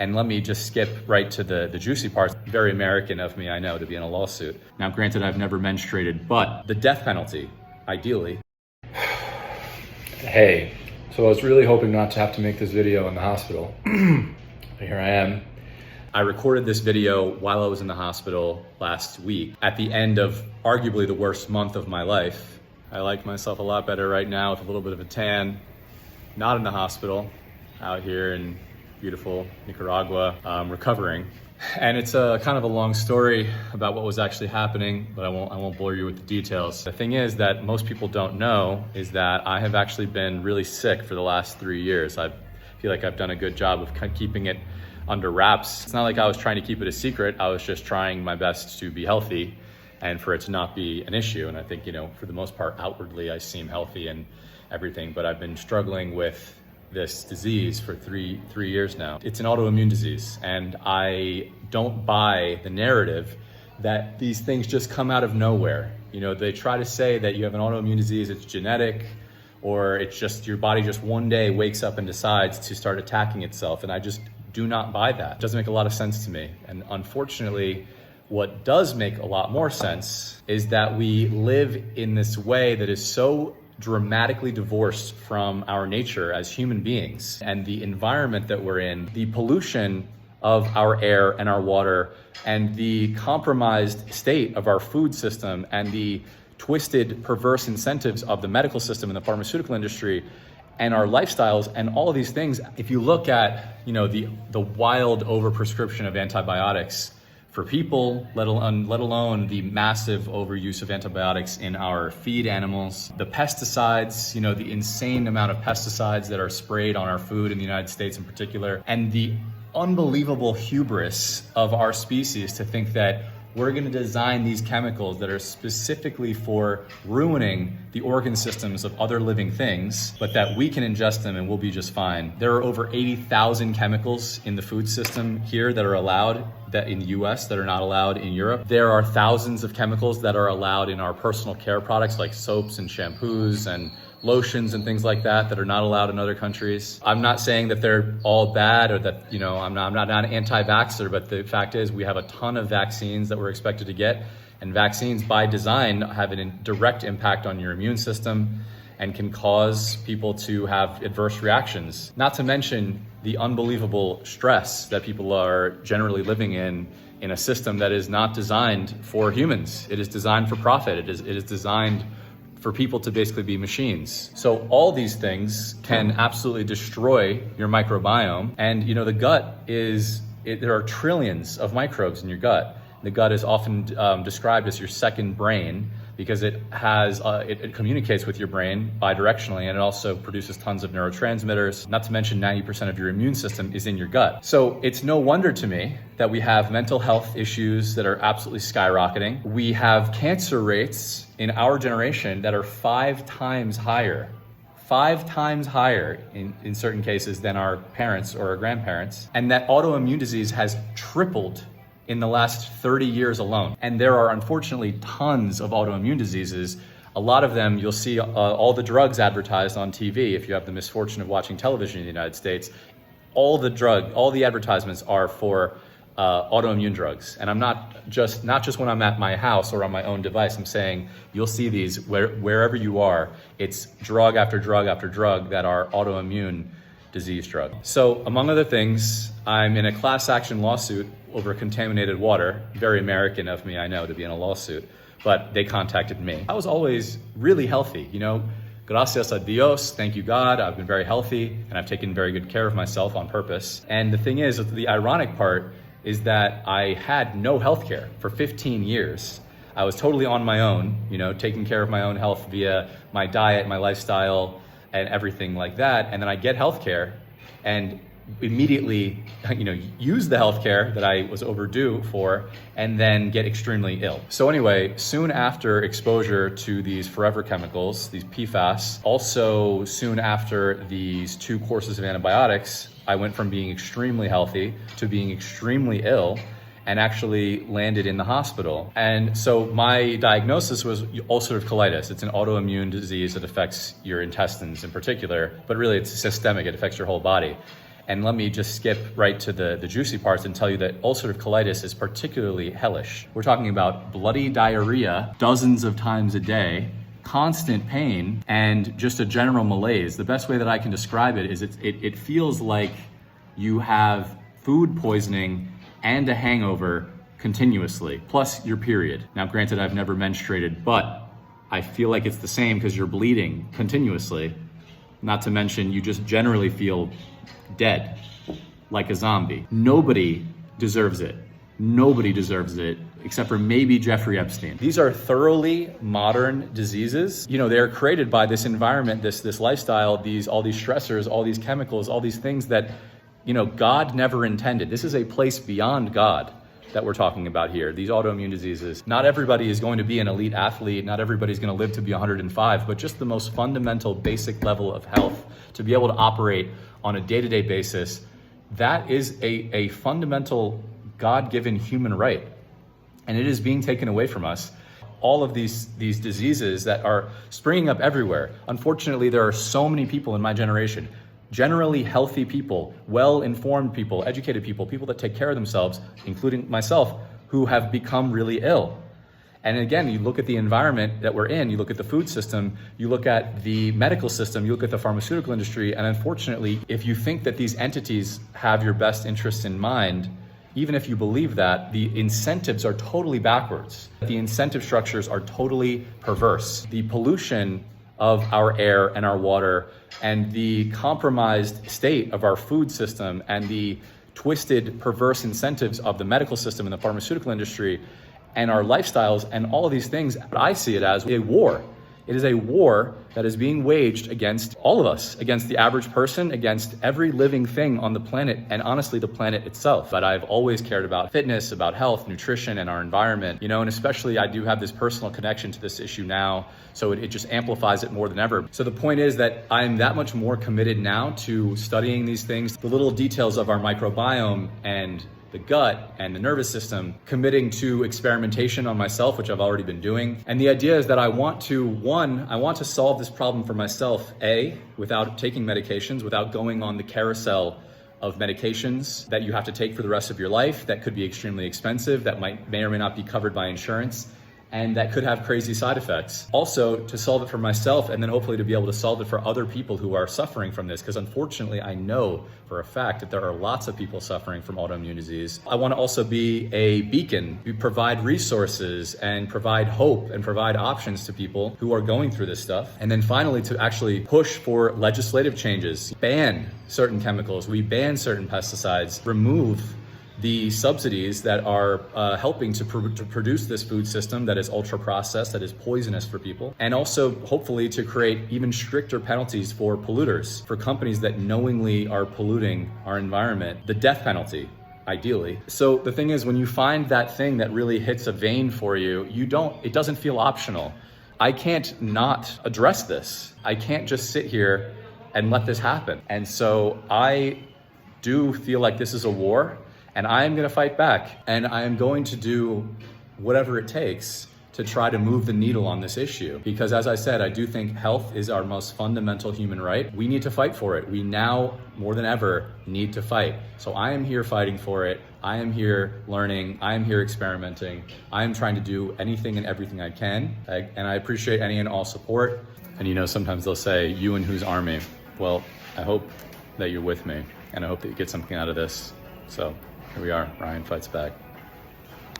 And let me just skip right to the juicy parts. Very American of me, I know, to be in a lawsuit. Now, granted, I've never menstruated, but the death penalty, ideally. Hey, so I was really hoping not to have to make this video in the hospital. But here I am. I recorded this video while I was in the hospital last week, at the end of arguably the worst month of my life. I like myself a lot better right now with a little bit of a tan, not in the hospital, out here in beautiful Nicaragua, recovering. And it's a kind of a long story about what was actually happening, but I won't bore you with the details. The thing is that most people don't know is that I have actually been really sick for the last 3 years. I feel like I've done a good job of keeping it under wraps. It's not like I was trying to keep it a secret. I was just trying my best to be healthy and for it to not be an issue. And I think, for the most part, outwardly, I seem healthy and everything, but I've been struggling with this disease for three years now. It's an autoimmune disease, and I don't buy the narrative that these things just come out of nowhere. They try to say that you have an autoimmune disease, it's genetic, or it's just your body just one day wakes up and decides to start attacking itself, and I just do not buy that. It doesn't make a lot of sense to me. And unfortunately, what does make a lot more sense is that we live in this way that is so dramatically divorced from our nature as human beings and the environment that we're in, the pollution of our air and our water, and the compromised state of our food system, and the twisted, perverse incentives of the medical system and the pharmaceutical industry, and our lifestyles, and all of these things. If you look at, the wild overprescription of antibiotics for people, let alone the massive overuse of antibiotics in our feed animals, the pesticides, the insane amount of pesticides that are sprayed on our food in the United States in particular, and the unbelievable hubris of our species to think that we're going to design these chemicals that are specifically for ruining the organ systems of other living things, but that we can ingest them and we'll be just fine. There are over 80,000 chemicals in the food system here that are allowed, that in the US that are not allowed in Europe. There are thousands of chemicals that are allowed in our personal care products like soaps and shampoos and lotions and things like that are not allowed in other countries. I'm not saying that they're all bad or that, I'm not an anti-vaxxer, but the fact is we have a ton of vaccines that we're expected to get, and vaccines by design have a direct impact on your immune system and can cause people to have adverse reactions. Not to mention the unbelievable stress that people are generally living in a system that is not designed for humans. It is designed for profit. It is designed for people to basically be machines. So all these things can absolutely destroy your microbiome. And the gut there are trillions of microbes in your gut. The gut is often described as your second brain because it communicates with your brain bidirectionally, and it also produces tons of neurotransmitters. Not to mention 90% of your immune system is in your gut. So it's no wonder to me that we have mental health issues that are absolutely skyrocketing. We have cancer rates in our generation that are 5 times higher in certain cases than our parents or our grandparents, and that autoimmune disease has tripled in the last 30 years alone. And there are unfortunately tons of autoimmune diseases. A lot of them, you'll see all the drugs advertised on TV. If you have the misfortune of watching television in the United States, all the advertisements are for autoimmune drugs. And I'm not just when I'm at my house or on my own device, I'm saying you'll see these wherever you are. It's drug after drug after drug that are autoimmune disease drug. So among other things, I'm in a class action lawsuit over contaminated water. Very American of me, I know, to be in a lawsuit, but they contacted me. I was always really healthy, gracias a Dios, thank you God, I've been very healthy and I've taken very good care of myself on purpose. And the thing is, the ironic part is that I had no health care for 15 years. I was totally on my own, taking care of my own health via my diet, my lifestyle, and everything like that. And then I get healthcare and immediately, use the healthcare that I was overdue for, and then get extremely ill. So anyway, soon after exposure to these forever chemicals, these PFAS, also soon after these 2 courses of antibiotics, I went from being extremely healthy to being extremely ill, and actually landed in the hospital. And so my diagnosis was ulcerative colitis. It's an autoimmune disease that affects your intestines in particular, but really it's systemic, it affects your whole body. And let me just skip right to the juicy parts and tell you that ulcerative colitis is particularly hellish. We're talking about bloody diarrhea dozens of times a day, constant pain, and just a general malaise. The best way that I can describe it is it feels like you have food poisoning and a hangover continuously, plus your period. Now, granted, I've never menstruated, but I feel like it's the same because you're bleeding continuously. Not to mention, you just generally feel dead, like a zombie. Nobody deserves it. Nobody deserves it, except for maybe Jeffrey Epstein. These are thoroughly modern diseases. You know, they're created by this environment, this lifestyle, all these stressors, all these chemicals, all these things that, you know, God never intended. This is a place beyond God that we're talking about here, these autoimmune diseases. Not everybody is going to be an elite athlete, not everybody's gonna live to be 105, but just the most fundamental basic level of health to be able to operate on a day-to-day basis, that is a fundamental God-given human right. And it is being taken away from us. All of these diseases that are springing up everywhere. Unfortunately, there are so many people in my generation, generally healthy people, well-informed people, educated people, people that take care of themselves, including myself, who have become really ill. And again, you look at the environment that we're in, you look at the food system, you look at the medical system, you look at the pharmaceutical industry, and unfortunately, if you think that these entities have your best interests in mind, even if you believe that, the incentives are totally backwards. The incentive structures are totally perverse. The pollution of our air and our water and the compromised state of our food system and the twisted, perverse incentives of the medical system and the pharmaceutical industry and our lifestyles and all of these things, I see it as a war. It is a war that is being waged against all of us, against the average person, against every living thing on the planet, and honestly, the planet itself. But I've always cared about fitness, about health, nutrition, and our environment, you know, and especially I do have this personal connection to this issue now, so it just amplifies it more than ever. So the point is that I'm that much more committed now to studying these things, the little details of our microbiome and the gut and the nervous system, committing to experimentation on myself, which I've already been doing. And the idea is that I want to solve this problem for myself, without taking medications, without going on the carousel of medications that you have to take for the rest of your life, that could be extremely expensive, that may or may not be covered by insurance, and that could have crazy side effects. Also, to solve it for myself, and then hopefully to be able to solve it for other people who are suffering from this, because unfortunately I know for a fact that there are lots of people suffering from autoimmune disease. I want to also be a beacon, provide resources and provide hope and provide options to people who are going through this stuff. And then finally, to actually push for legislative changes, ban certain chemicals, we ban certain pesticides, remove the subsidies that are helping to produce this food system that is ultra processed, that is poisonous for people, and also hopefully to create even stricter penalties for polluters, for companies that knowingly are polluting our environment, the death penalty, ideally. So the thing is, when you find that thing that really hits a vein for you, it doesn't feel optional. I can't not address this. I can't just sit here and let this happen. And so I do feel like this is a war. And I am going to fight back, and I am going to do whatever it takes to try to move the needle on this issue. Because as I said, I do think health is our most fundamental human right. We need to fight for it. We now, more than ever, need to fight. So I am here fighting for it. I am here learning. I am here experimenting. I am trying to do anything and everything I can. And I appreciate any and all support. And you know, sometimes they'll say, you and whose army? Well, I hope that you're with me, and I hope that you get something out of this. So here we are, Ryan Fights Back.